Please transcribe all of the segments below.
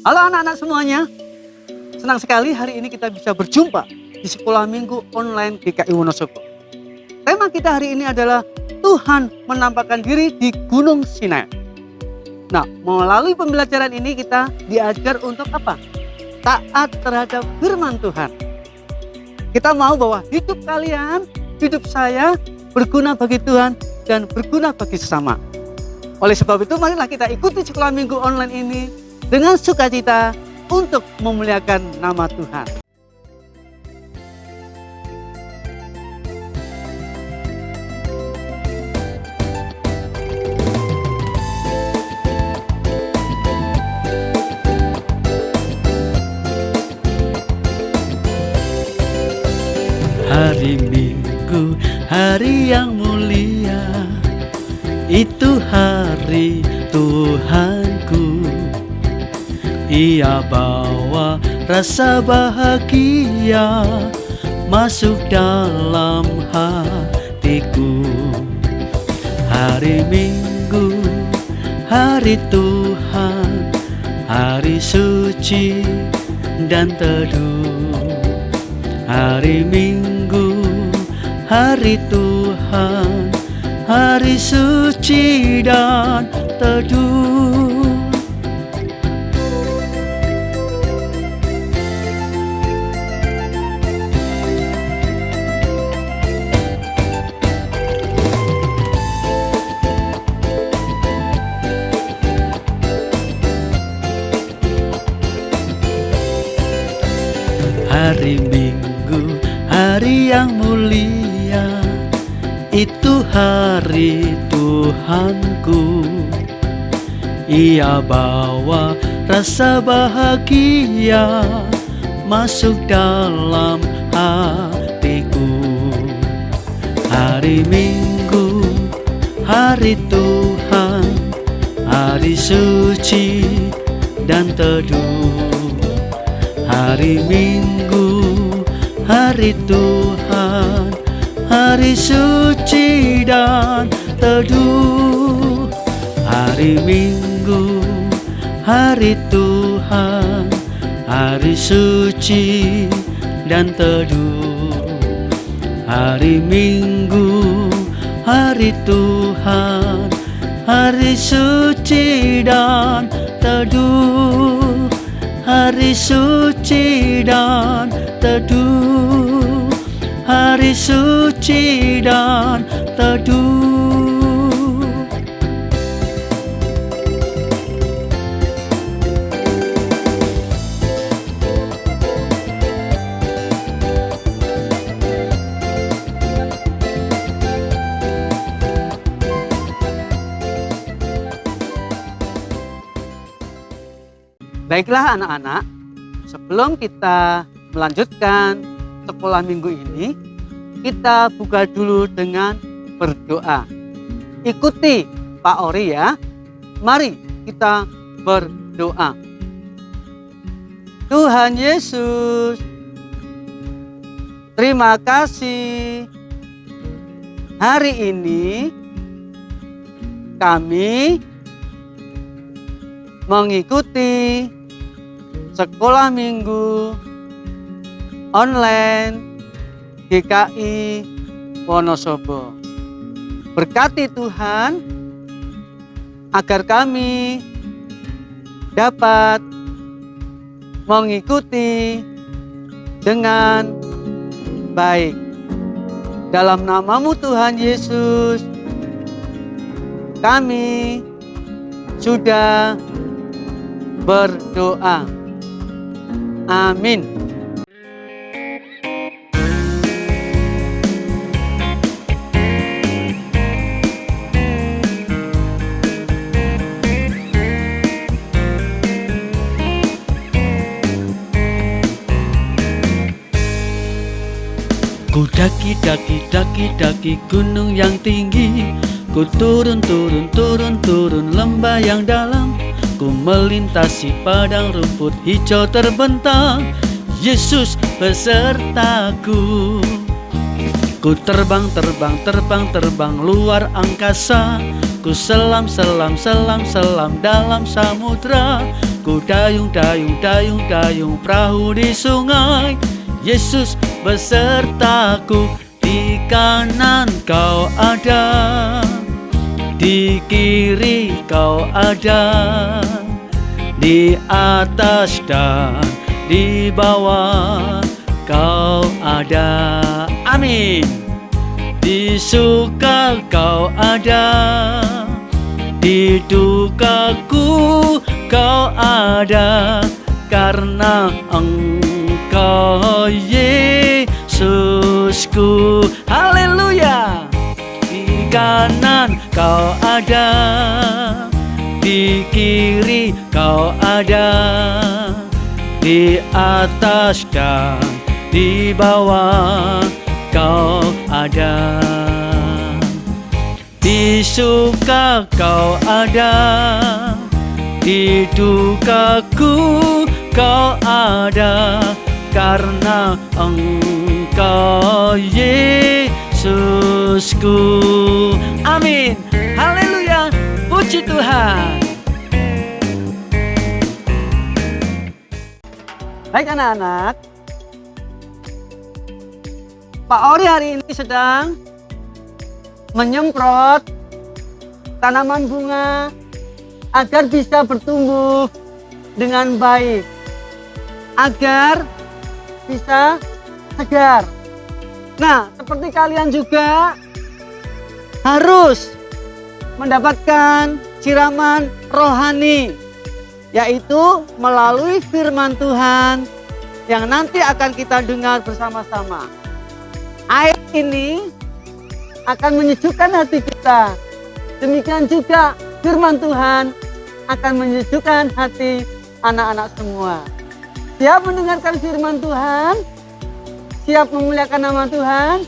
Halo anak-anak semuanya, senang sekali hari ini kita bisa berjumpa di sekolah minggu online GKI Wonosobo. Tema kita hari ini adalah Tuhan menampakkan diri di Gunung Sinai. Nah, melalui pembelajaran ini kita diajar untuk apa? Taat terhadap firman Tuhan. Kita mau bahwa hidup kalian, hidup saya berguna bagi Tuhan dan berguna bagi sesama. Oleh sebab itu marilah kita ikuti sekolah minggu online ini dengan sukacita untuk memuliakan nama Tuhan. Hari Minggu, hari yang mulia, itu hari Tuhanku. Ia bawa rasa bahagia masuk dalam hatiku. Hari Minggu, hari Tuhan, hari suci dan teduh. Hari Minggu, hari Tuhan, hari suci dan teduh. Hari Minggu, hari yang mulia, itu hari Tuhanku. Ia bawa rasa bahagia masuk dalam hatiku. Hari Minggu, hari Tuhan, hari suci dan teduh. Hari Minggu, hari Tuhan, hari suci dan teduh. Hari Minggu, hari Tuhan, hari suci dan teduh. Hari Minggu, hari Tuhan, hari suci dan teduh. Hari suci dan teduh, hari suci dan teduh. Baiklah anak-anak, sebelum kita melanjutkan sekolah minggu ini, kita buka dulu dengan berdoa. Ikuti Pak Ori ya. Mari kita berdoa. Tuhan Yesus, terima kasih. Hari ini kami mengikuti sekolah minggu online GKI Wonosobo. Berkati Tuhan agar kami dapat mengikuti dengan baik. Dalam namamu Tuhan Yesus, kami sudah berdoa. Amin. Ku daki gunung yang tinggi, ku turun lembah yang dalam. Ku melintasi padang rumput hijau terbentang, Yesus besertaku. Ku terbang luar angkasa, Ku selam, selam, selam, selam dalam samudra. Ku dayung, dayung, dayung, dayung perahu di sungai. Yesus besertaku, di kanan kau ada, di kiri kau ada, di atas dan di bawah kau ada. Amin. Di suka kau ada, di dukaku kau ada, karena Engkau Yesusku. Haleluya. Di kanan kau ada, di kiri kau ada, di atas dan di bawah kau ada. Di suka kau ada, di dukaku kau ada, karena Engkau Yesusku. Amin. Haleluya. Puji Tuhan. Baik anak-anak, Pak Ori hari ini sedang menyemprot tanaman bunga agar bisa bertumbuh dengan baik, agar bisa segar. Nah, seperti kalian juga harus mendapatkan siraman rohani, yaitu melalui firman Tuhan yang nanti akan kita dengar bersama-sama. Air ini akan menyejukkan hati kita. Demikian juga firman Tuhan akan menyejukkan hati anak-anak semua. Siap mendengarkan firman Tuhan? Siap memuliakan nama Tuhan?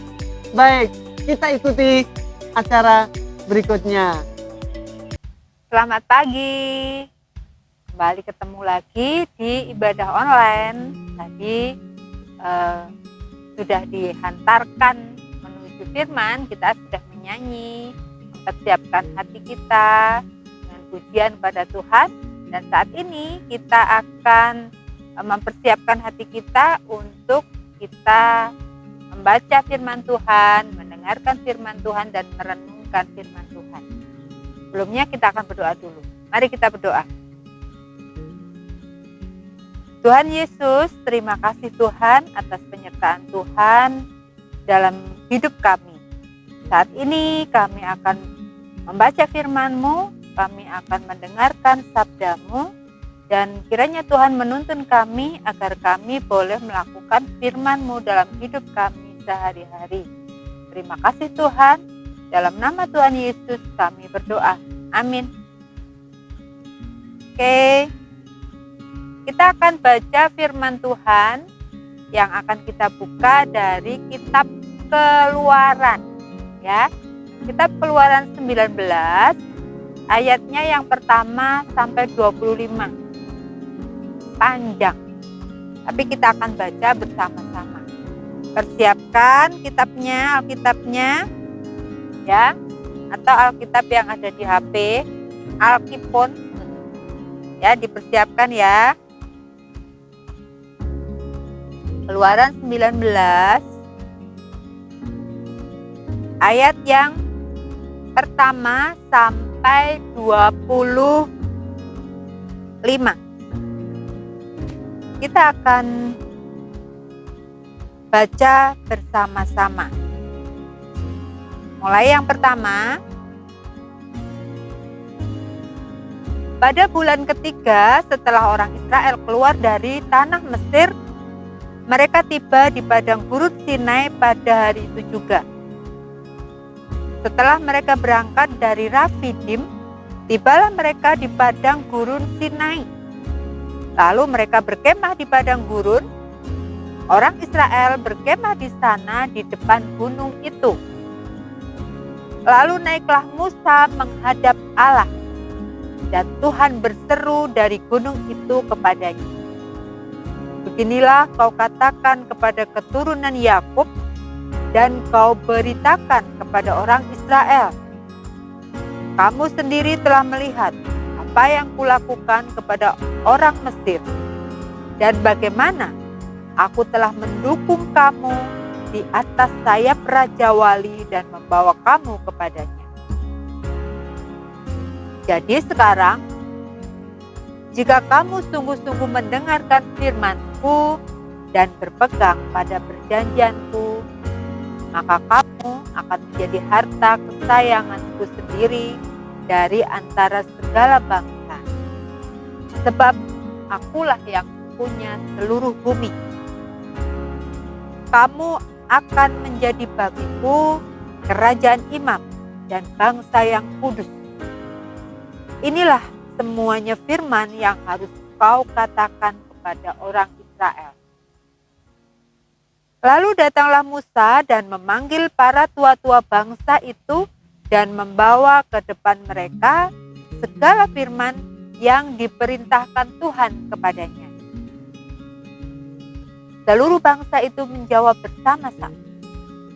Baik, kita ikuti acara berikutnya. Selamat pagi. Kembali ketemu lagi di ibadah online. Tadi sudah dihantarkan menuju firman, kita sudah menyanyi, mempersiapkan hati kita dengan pujian pada Tuhan. Dan saat ini kita akan mempersiapkan hati kita untuk kita membaca firman Tuhan, mendengarkan firman Tuhan, dan merenungkan firman Tuhan. Sebelumnya kita akan berdoa dulu. Mari kita berdoa. Tuhan Yesus, terima kasih Tuhan atas penyertaan Tuhan dalam hidup kami. Saat ini kami akan membaca firman-Mu, kami akan mendengarkan sabda-Mu, dan kiranya Tuhan menuntun kami agar kami boleh melakukan firman-Mu dalam hidup kami sehari-hari. Terima kasih Tuhan, dalam nama Tuhan Yesus kami berdoa. Amin. Oke. Kita akan baca firman Tuhan yang akan kita buka dari kitab Keluaran, ya. Kitab Keluaran 19 ayatnya yang pertama sampai 25. Panjang. Tapi kita akan baca bersama-sama. Persiapkan Alkitabnya, ya. Atau Alkitab yang ada di HP, Alkipon. Ya, dipersiapkan ya. Keluaran 19 ayat yang pertama sampai 25. Kita akan baca bersama-sama. Mulai yang pertama. Pada bulan ketiga setelah orang Israel keluar dari tanah Mesir, mereka tiba di padang gurun Sinai pada hari itu juga. Setelah mereka berangkat dari Rafidim, tibalah mereka di padang gurun Sinai. Lalu mereka berkemah di padang gurun. Orang Israel berkemah di sana di depan gunung itu. Lalu naiklah Musa menghadap Allah, dan Tuhan berseru dari gunung itu kepadanya. Beginilah kau katakan kepada keturunan Yakub, dan kau beritakan kepada orang Israel. Kamu sendiri telah melihat apa yang kulakukan kepada orang Mesir dan bagaimana aku telah mendukung kamu di atas sayap Raja Wali dan membawa kamu kepadanya. Jadi sekarang, jika kamu sungguh-sungguh mendengarkan firman-Ku dan berpegang pada perjanjian-Ku, maka kamu akan menjadi harta kesayangan-Ku sendiri dari antara segala bangsa. Sebab akulah yang punya seluruh bumi. Kamu akan menjadi bagiku kerajaan imam dan bangsa yang kudus. Inilah semuanya firman yang harus kau katakan kepada orang Israel. Lalu datanglah Musa dan memanggil para tua-tua bangsa itu dan membawa ke depan mereka segala firman yang diperintahkan Tuhan kepadanya. Seluruh bangsa itu menjawab bersama-sama,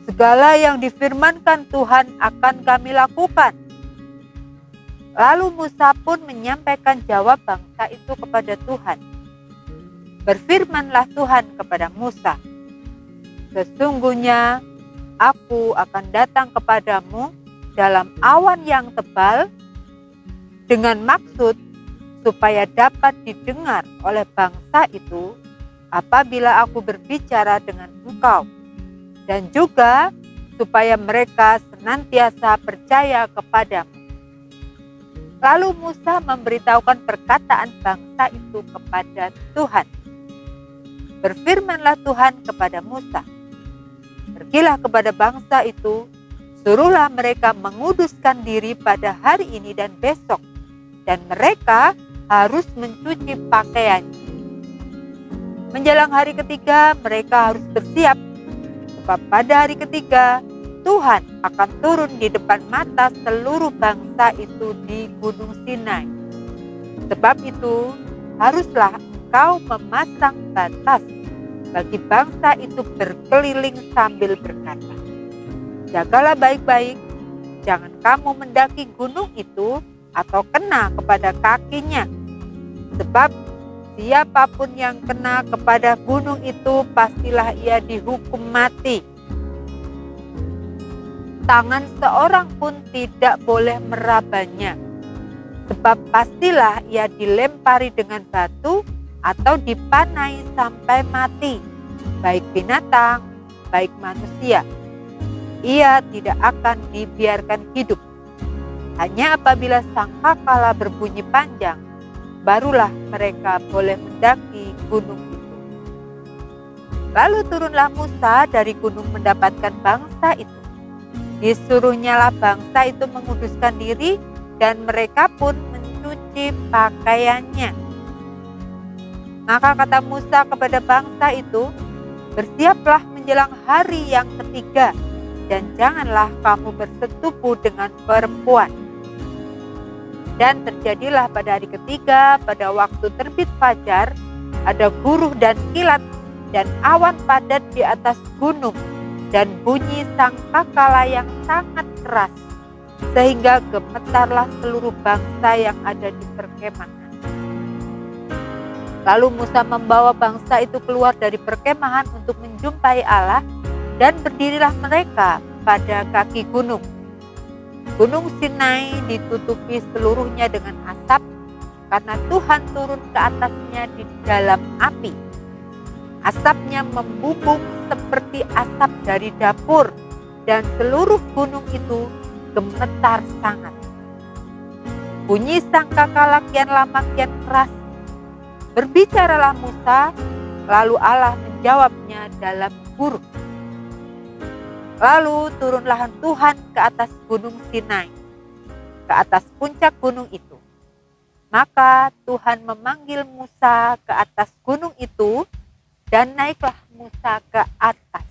"Segala yang difirmankan Tuhan akan kami lakukan." Lalu Musa pun menyampaikan jawab bangsa itu kepada Tuhan. Berfirmanlah Tuhan kepada Musa, "Sesungguhnya aku akan datang kepadamu dalam awan yang tebal dengan maksud supaya dapat didengar oleh bangsa itu apabila aku berbicara dengan engkau, dan juga supaya mereka senantiasa percaya kepadamu." Lalu Musa memberitahukan perkataan bangsa itu kepada Tuhan. Berfirmanlah Tuhan kepada Musa, "Pergilah kepada bangsa itu, suruhlah mereka menguduskan diri pada hari ini dan besok, dan mereka harus mencuci pakaiannya. Menjelang hari ketiga mereka harus bersiap, sebab pada hari ketiga Tuhan akan turun di depan mata seluruh bangsa itu di Gunung Sinai. Sebab itu haruslah engkau memasang batas bagi bangsa itu berkeliling sambil berkata, 'Jagalah baik-baik, jangan kamu mendaki gunung itu atau kena kepada kakinya. Sebab siapapun yang kena kepada gunung itu pastilah ia dihukum mati. Tangan seorang pun tidak boleh merabanya, sebab pastilah ia dilempari dengan batu atau dipanai sampai mati, baik binatang, baik manusia. Ia tidak akan dibiarkan hidup. Hanya apabila sangkakala berbunyi panjang, barulah mereka boleh mendaki gunung itu.' Lalu turunlah Musa dari gunung mendapatkan bangsa itu. Disuruhnyalah bangsa itu menguduskan diri dan mereka pun mencuci pakaiannya. Maka kata Musa kepada bangsa itu, 'Bersiaplah menjelang hari yang ketiga dan janganlah kamu bersetubuh dengan perempuan.' Dan terjadilah pada hari ketiga pada waktu terbit fajar ada guruh dan kilat dan awan padat di atas gunung dan bunyi sangkakala yang sangat keras, sehingga gemetarlah seluruh bangsa yang ada di perkemahan. Lalu Musa membawa bangsa itu keluar dari perkemahan untuk menjumpai Allah, dan berdirilah mereka pada kaki gunung. Gunung Sinai ditutupi seluruhnya dengan asap, karena Tuhan turun ke atasnya di dalam api. Asapnya membumbung seperti asap dari dapur, dan seluruh gunung itu gemetar sangat. Bunyi sangkakala kian lama kian keras. Berbicaralah Musa, lalu Allah menjawabnya dalam huruf. Lalu turunlah Tuhan ke atas gunung Sinai, ke atas puncak gunung itu. Maka Tuhan memanggil Musa ke atas gunung itu, dan naiklah Musa ke atas.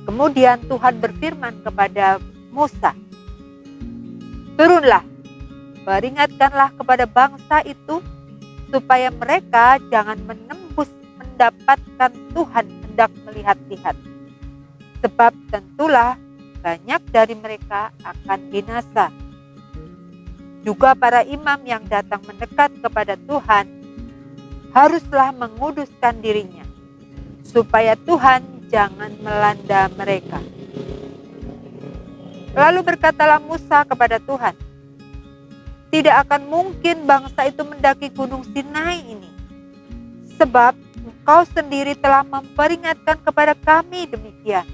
Kemudian Tuhan berfirman kepada Musa, "Turunlah, peringatkanlah kepada bangsa itu, supaya mereka jangan menembus mendapatkan Tuhan hendak melihat-lihat. Sebab tentulah banyak dari mereka akan binasa. Juga para imam yang datang mendekat kepada Tuhan haruslah menguduskan dirinya, supaya Tuhan jangan melanda mereka. Lalu berkatalah Musa kepada Tuhan, tidak akan mungkin bangsa itu mendaki gunung Sinai ini, sebab Engkau sendiri telah memperingatkan kepada kami demikian.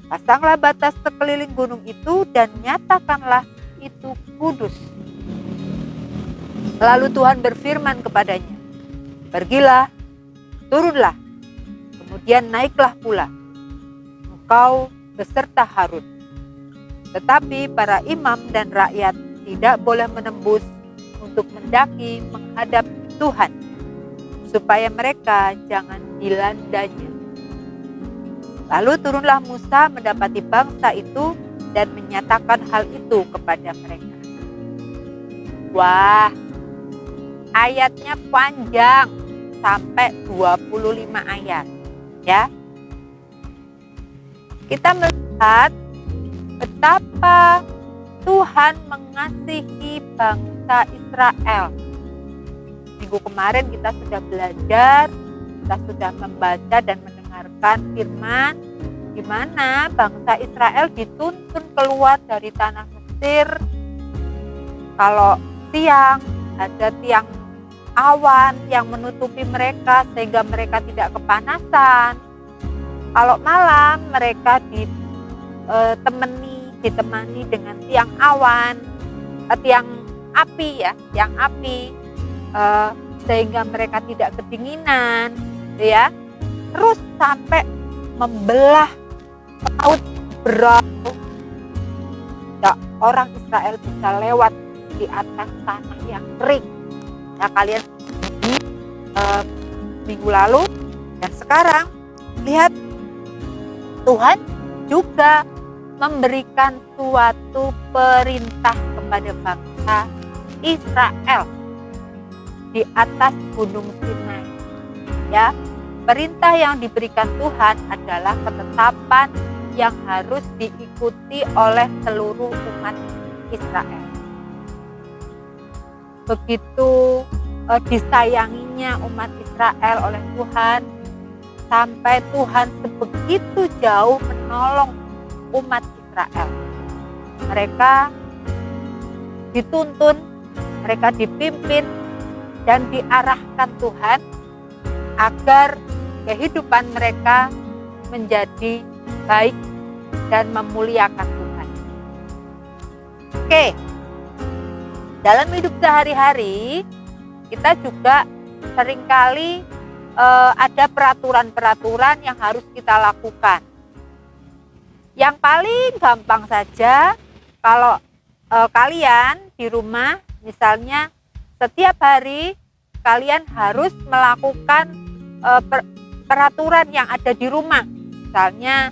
Pasanglah batas sekeliling gunung itu dan nyatakanlah itu kudus. Lalu Tuhan berfirman kepadanya, pergilah, turunlah, kemudian naiklah pula, engkau beserta Harun. Tetapi para imam dan rakyat tidak boleh menembus untuk mendaki menghadap Tuhan, supaya mereka jangan dilandanya. Lalu turunlah Musa mendapati bangsa itu dan menyatakan hal itu kepada mereka. Wah, ayatnya panjang sampai 25 ayat, ya. Kita melihat betapa Tuhan mengasihi bangsa Israel. Minggu kemarin kita sudah belajar, kita sudah membaca dan mendengarkan firman di mana bangsa Israel dituntun keluar dari tanah Mesir. Kalau siang ada tiang awan yang menutupi mereka sehingga mereka tidak kepanasan. Kalau malam mereka ditemani dengan tiang awan, tiang api ya, tiang api sehingga mereka tidak kedinginan, ya. Terus sampai membelah laut berau. Ya, orang Israel bisa lewat di atas tanah yang kering. Ya, kalian minggu lalu dan sekarang lihat Tuhan juga memberikan suatu perintah kepada bangsa Israel di atas gunung Sinai. Ya, perintah yang diberikan Tuhan adalah ketetapan yang harus diikuti oleh seluruh umat Israel. Begitu disayanginya umat Israel oleh Tuhan, sampai Tuhan sebegitu jauh menolong umat Israel. Mereka dituntun, mereka dipimpin dan diarahkan Tuhan agar kehidupan mereka menjadi baik dan memuliakan Tuhan. Oke, dalam hidup sehari-hari kita juga seringkali ada peraturan-peraturan yang harus kita lakukan. Yang paling gampang saja kalau kalian di rumah misalnya setiap hari kalian harus melakukan peraturan yang ada di rumah. Misalnya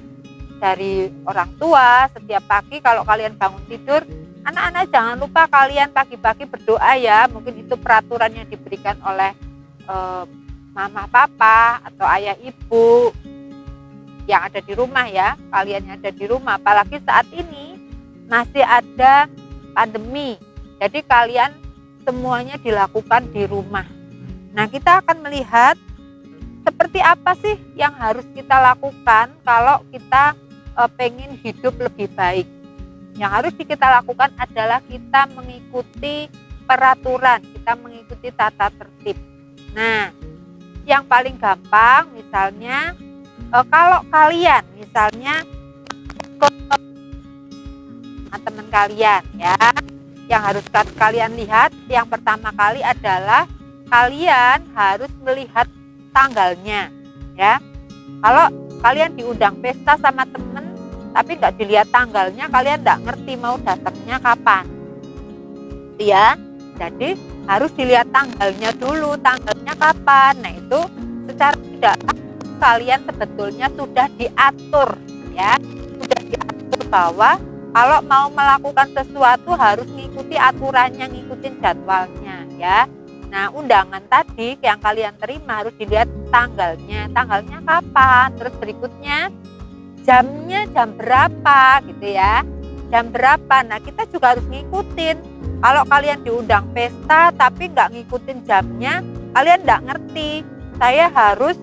dari orang tua setiap pagi kalau kalian bangun tidur, anak-anak jangan lupa kalian pagi-pagi berdoa ya. Mungkin itu peraturan yang diberikan oleh mama papa atau ayah ibu yang ada di rumah ya. Kalian yang ada di rumah, apalagi saat ini masih ada pandemi. Jadi kalian semuanya dilakukan di rumah. Nah, kita akan melihat seperti apa sih yang harus kita lakukan kalau kita pengen hidup lebih baik. Yang harus kita lakukan adalah kita mengikuti peraturan, kita mengikuti tata tertib. Nah, yang paling gampang misalnya kalau kalian misalnya ke teman kalian ya, yang harus kalian lihat yang pertama kali adalah kalian harus melihat tanggalnya ya. Kalau kalian diundang pesta sama temen tapi nggak dilihat tanggalnya, kalian nggak ngerti mau datangnya kapan ya. Jadi harus dilihat tanggalnya dulu, tanggalnya kapan. Nah, itu secara tidak kalian sebetulnya sudah diatur ya, sudah diatur bahwa kalau mau melakukan sesuatu harus ngikuti aturannya, ngikutin jadwalnya ya. Nah, undangan tadi yang kalian terima harus dilihat tanggalnya kapan, terus berikutnya jamnya jam berapa gitu ya, jam berapa. Nah, kita juga harus ngikutin. Kalau kalian diundang pesta tapi nggak ngikutin jamnya, kalian nggak ngerti. Saya harus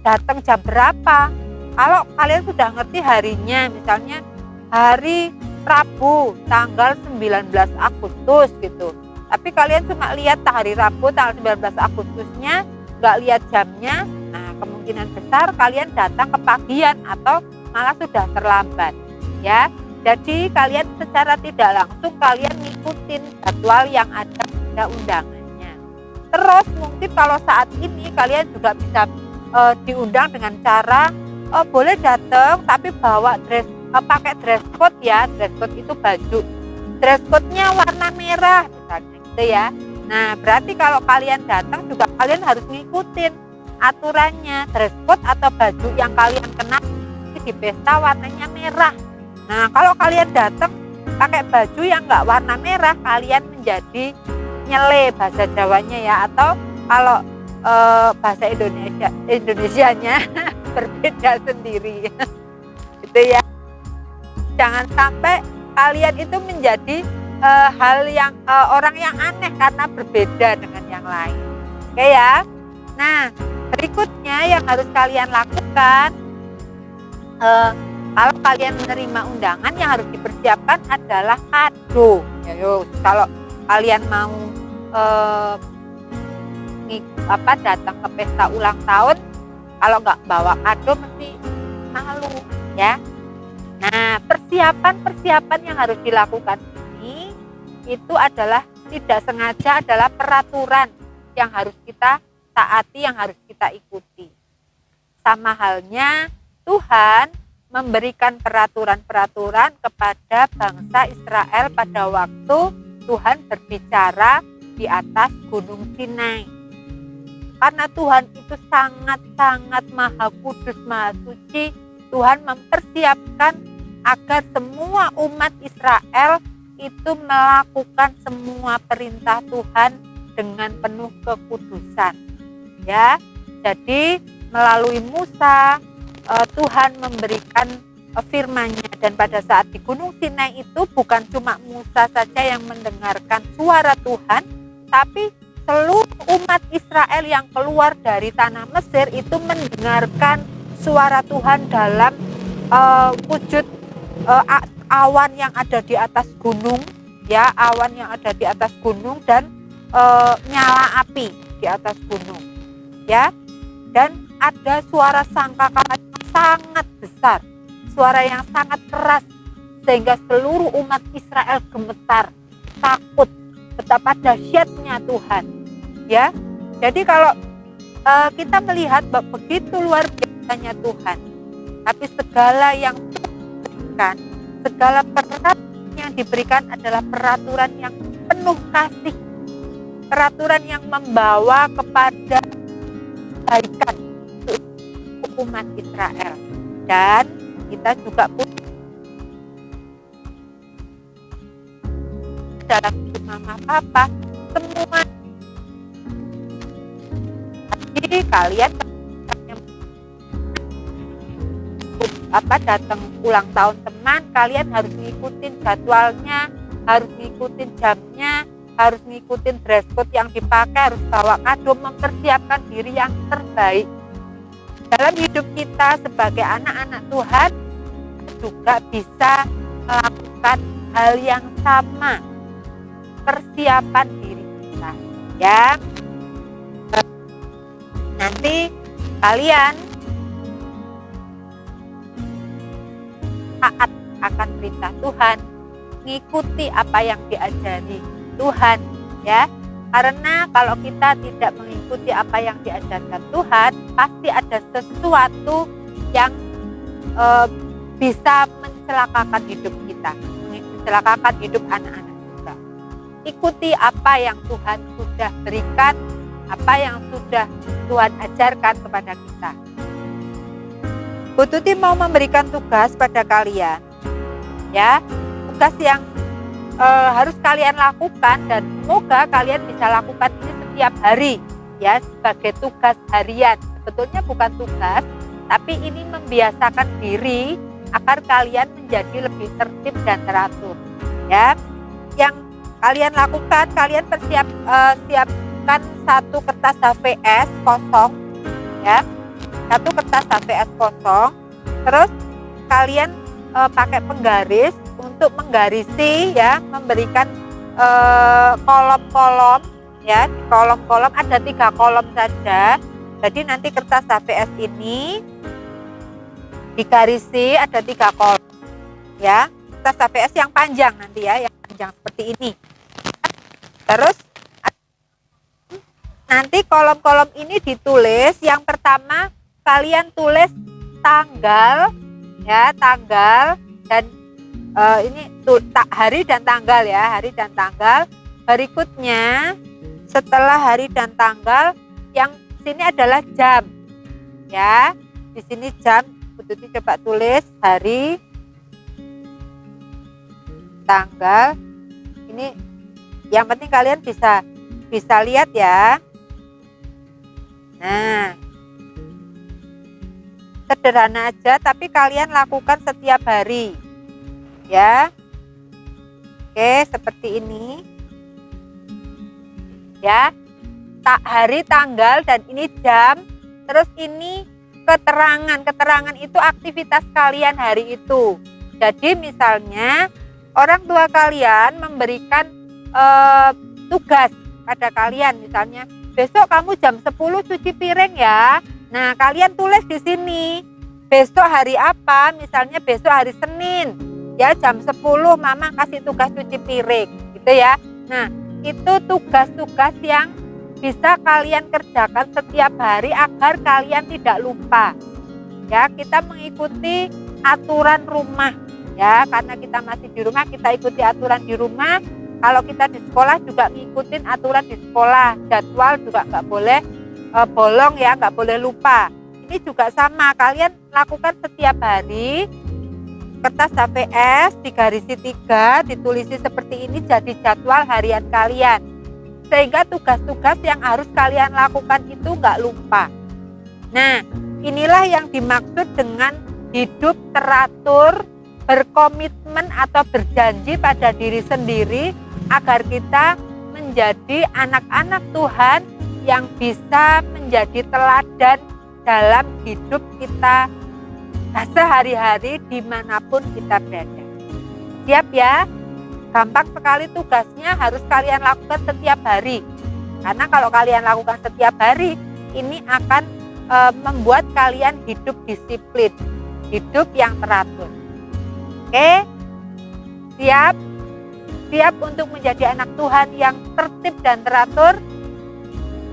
datang jam berapa. Kalau kalian sudah ngerti harinya, misalnya hari Rabu tanggal 19 Agustus gitu. Tapi kalian cuma lihat hari Rabu tanggal 19 Agustusnya, nggak lihat jamnya. Nah, kemungkinan besar kalian datang kepagian atau malah sudah terlambat, ya. Jadi kalian secara tidak langsung kalian ngikutin jadwal yang ada pada undangannya. Terus mungkin kalau saat ini kalian juga bisa diundang dengan cara boleh datang tapi bawa pakai dress code ya. Dress code itu baju. Dress code-nya warna merah misalnya gitu ya. Nah, berarti kalau kalian datang juga kalian harus ngikutin aturannya. Dress code atau baju yang kalian kenakan di pesta warnanya merah. Nah, kalau kalian datang pakai baju yang nggak warna merah, kalian menjadi nyele bahasa Jawanya ya, atau kalau bahasa Indonesianya berbeda sendiri. Itu ya. Jangan sampai kalian itu menjadi hal yang orang yang aneh karena berbeda dengan yang lain. Oke ya. Nah, berikutnya yang harus kalian lakukan kalau kalian menerima undangan, yang harus dipersiapkan adalah kado. Ya, kalau kalian mau datang ke pesta ulang tahun, kalau nggak bawa kado mesti malu ya. Nah, persiapan yang harus dilakukan ini itu adalah tidak sengaja adalah peraturan yang harus kita taati, yang harus kita ikuti. Sama halnya Tuhan memberikan peraturan-peraturan kepada bangsa Israel pada waktu Tuhan berbicara di atas Gunung Sinai. Karena Tuhan itu sangat-sangat maha kudus, maha suci, Tuhan mempersiapkan agar semua umat Israel itu melakukan semua perintah Tuhan dengan penuh kekudusan. Ya, jadi melalui Musa Tuhan memberikan firman-Nya, dan pada saat di Gunung Sinai itu bukan cuma Musa saja yang mendengarkan suara Tuhan, tapi seluruh umat Israel yang keluar dari tanah Mesir itu mendengarkan suara Tuhan dalam wujud awan yang ada di atas gunung, ya, awan yang ada di atas gunung dan nyala api di atas gunung, ya, dan ada suara sangkakala yang sangat besar, suara yang sangat keras sehingga seluruh umat Israel gemetar, takut betapa dahsyatnya Tuhan, ya. Jadi kalau kita melihat begitu luar biasanya Tuhan, tapi segala yang diberikan, segala peraturan yang diberikan adalah peraturan yang penuh kasih, peraturan yang membawa kepada kebaikan umat Israel. Dan kita juga punya dalam mama papa semua. Jadi kalian datang ulang tahun teman, kalian harus ngikutin jadwalnya, harus ngikutin jamnya, harus ngikutin dress code yang dipakai, harus bawa kado, mempersiapkan diri yang terbaik. Dalam hidup kita sebagai anak-anak Tuhan juga bisa melakukan hal yang sama, persiapan diri kita, ya. Nanti kalian taat akan perintah Tuhan, ngikuti apa yang diajari Tuhan, ya. Karena kalau kita tidak mengikuti apa yang diajarkan Tuhan, pasti ada sesuatu yang bisa mencelakakan hidup kita, mencelakakan hidup anak-anak kita. Ikuti apa yang Tuhan sudah berikan, apa yang sudah Tuhan ajarkan kepada kita. Bu Tuti mau memberikan tugas pada kalian, ya, tugas yang harus kalian lakukan, dan semoga kalian bisa lakukan ini setiap hari, ya, sebagai tugas harian. Sebetulnya bukan tugas, tapi ini membiasakan diri agar kalian menjadi lebih tertib dan teratur, ya. yang kalian lakukan, kalian siapkan satu kertas HVS kosong, ya, satu kertas HVS kosong. Terus kalian pakai penggaris untuk menggarisi, ya, memberikan kolom-kolom, ya, di kolom-kolom ada 3 kolom saja. Jadi nanti kertas HVS ini digarisi ada 3 kolom, ya, kertas HVS yang panjang nanti, ya, yang panjang seperti ini. Terus nanti kolom-kolom ini ditulis. Yang pertama kalian tulis tanggal, ya, tanggal dan ini hari dan tanggal, ya, hari dan tanggal. Berikutnya setelah hari dan tanggal, yang sini adalah jam, ya, di sini jam. Putri coba tulis hari, tanggal. Ini yang penting kalian bisa lihat, ya. Nah, sederhana aja, tapi kalian lakukan setiap hari, ya. Oke, seperti ini, ya. Hari, tanggal, dan ini jam. Terus ini keterangan itu aktivitas kalian hari itu. Jadi misalnya orang tua kalian memberikan tugas pada kalian, misalnya besok kamu jam 10 cuci piring, ya. Nah, kalian tulis di sini besok hari apa, misalnya besok hari Senin, ya, jam 10 mama kasih tugas cuci piring, gitu, ya. Nah, itu tugas-tugas yang bisa kalian kerjakan setiap hari agar kalian tidak lupa, ya. Kita mengikuti aturan rumah, ya, karena kita masih di rumah, kita ikuti aturan di rumah. Kalau kita di sekolah juga ngikutin aturan di sekolah, jadwal juga nggak boleh bolong, ya, nggak boleh lupa. Ini juga sama, kalian lakukan setiap hari. Kertas HVS digarisi 3, ditulisi seperti ini, jadi jadwal harian kalian. Sehingga tugas-tugas yang harus kalian lakukan itu nggak lupa. Nah, inilah yang dimaksud dengan hidup teratur, berkomitmen atau berjanji pada diri sendiri agar kita menjadi anak-anak Tuhan yang bisa menjadi teladan dalam hidup kita sehari-hari dimanapun kita berada. Siap, ya? Gampang sekali tugasnya, harus kalian lakukan setiap hari. Karena kalau kalian lakukan setiap hari, ini akan membuat kalian hidup disiplin, hidup yang teratur. Oke? Siap? Siap untuk menjadi anak Tuhan yang tertib dan teratur,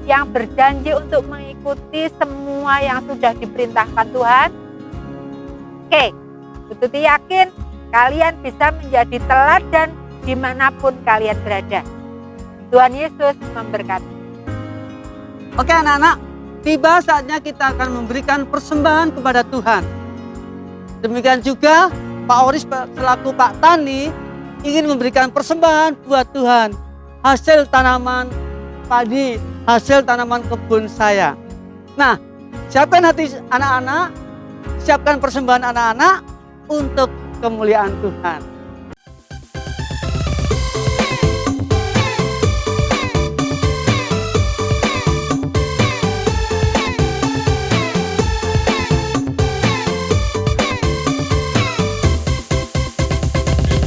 yang berjanji untuk mengikuti semua yang sudah diperintahkan Tuhan. Oke, Tuti yakin kalian bisa menjadi teladan dimanapun kalian berada. Tuhan Yesus memberkati. Oke anak-anak, tiba saatnya kita akan memberikan persembahan kepada Tuhan. Demikian juga Pak Oris selaku Pak Tani ingin memberikan persembahan buat Tuhan. Hasil tanaman padi, hasil tanaman kebun saya. Nah, siapkan hati anak-anak, siapkan persembahan anak-anak untuk kemuliaan Tuhan.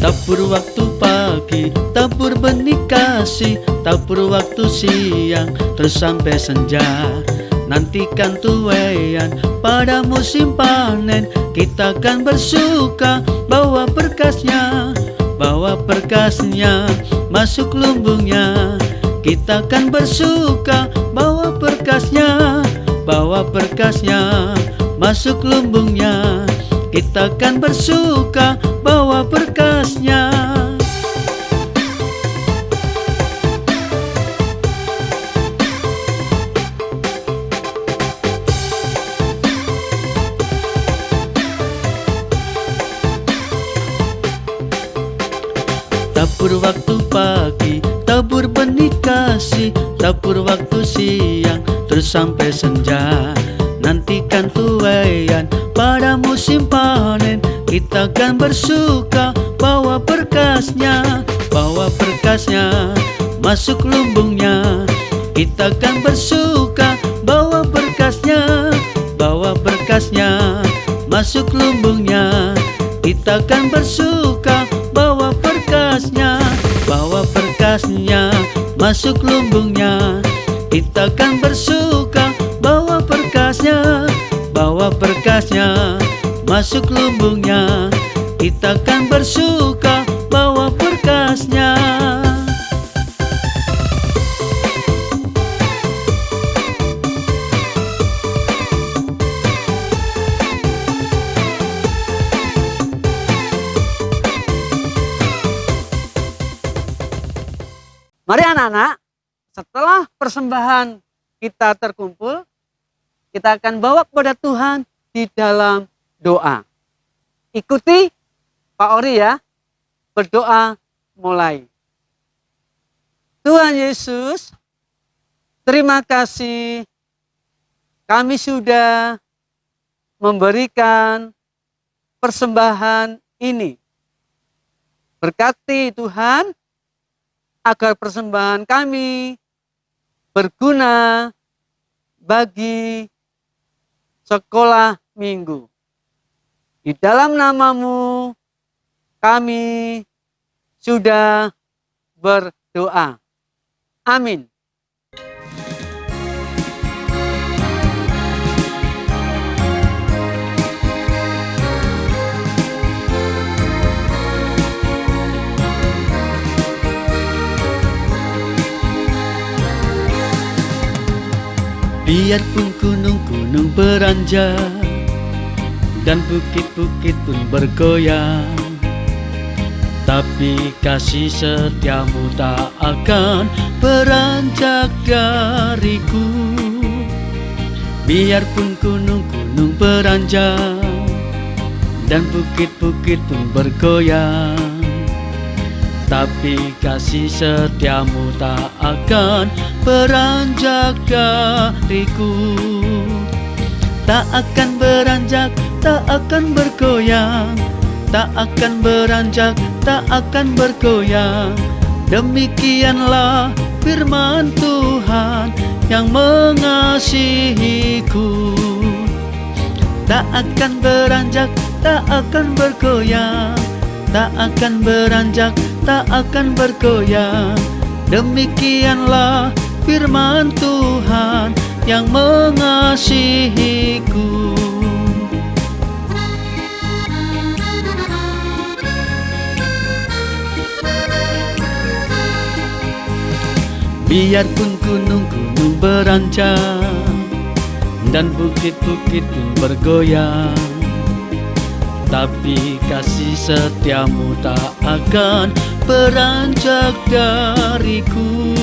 Tabur waktu pagi, tabur benih kasih, tabur waktu siang, terus sampai senja. Nantikan tuaian pada musim panen, kita akan bersuka bawa berkasnya, masuk lumbungnya. Kita akan bersuka bawa berkasnya, masuk lumbungnya. Kita akan bersuka bawa berkasnya. Tabur waktu pagi, tabur benih kasih, tabur waktu siang, terus sampai senja. Nantikan tuaian pada musim panen, kita akan bersuka bawa berkasnya, berkasnya masuk lumbungnya. Kita kan bersuka bawa berkasnya, bawa berkasnya masuk lumbungnya. Kita kan bersuka bawa berkasnya, bawa berkasnya masuk lumbungnya. Kita kan bersuka bawa berkasnya, bawa berkasnya masuk lumbungnya. Kita kan bersuka bawa berkasnya. Mari anak-anak, setelah persembahan kita terkumpul, kita akan bawa kepada Tuhan di dalam doa. Ikuti Pak Ori ya, berdoa mulai. Tuhan Yesus, terima kasih kami sudah memberikan persembahan ini. Berkati Tuhan, agar persembahan kami berguna bagi sekolah minggu. Di dalam namamu kami sudah berdoa. Amin. Biarpun gunung-gunung beranjak dan bukit-bukit pun bergoyang, tapi kasih setiamu tak akan beranjak dariku. Biarpun gunung-gunung beranjak dan bukit-bukit pun bergoyang, tapi kasih setiamu tak akan beranjak dariku. Tak akan beranjak, tak akan bergoyang, tak akan beranjak, tak akan bergoyang. Demikianlah firman Tuhan yang mengasihiku. Tak akan beranjak, tak akan bergoyang, tak akan beranjak, tak akan bergoyang. Demikianlah firman Tuhan yang mengasihiku. Biarpun gunung-gunung beranjak dan bukit-bukit pun bergoyang, tapi kasih setiamu tak akan beranjak dariku.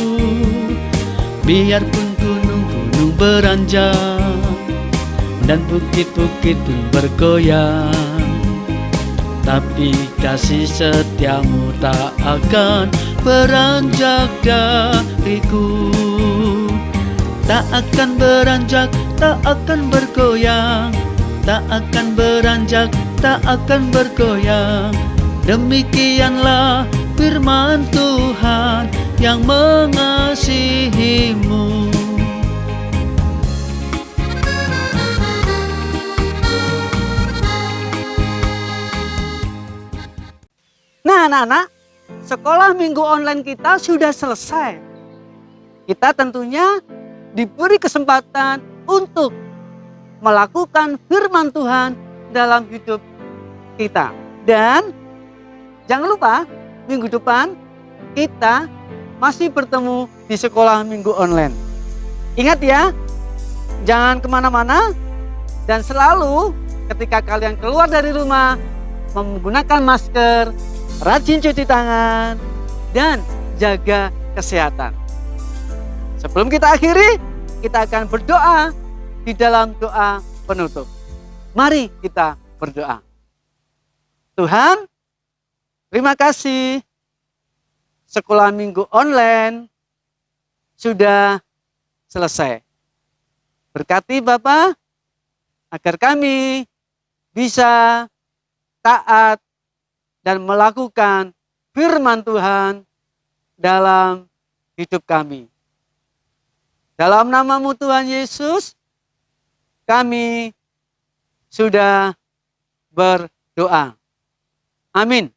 Biarpun gunung-gunung beranjak dan bukit-bukit pun bergoyang, tapi kasih setiamu tak akan beranjak dariku. Tak akan beranjak, tak akan bergoyang, tak akan beranjak, tak akan bergoyang. Demikianlah firman Tuhan yang mengasihimu. Nah anak-anak, sekolah minggu online kita sudah selesai. Kita tentunya diberi kesempatan untuk melakukan firman Tuhan dalam hidup kita. Dan jangan lupa minggu depan kita masih bertemu di sekolah minggu online. Ingat ya, jangan kemana-mana dan selalu ketika kalian keluar dari rumah menggunakan masker, rajin cuci tangan, dan jaga kesehatan. Sebelum kita akhiri, kita akan berdoa di dalam doa penutup. Mari kita berdoa. Tuhan, terima kasih sekolah minggu online sudah selesai. Berkati Bapa agar kami bisa taat dan melakukan firman Tuhan dalam hidup kami. Dalam nama-Mu Tuhan Yesus, kami sudah berdoa. Amin.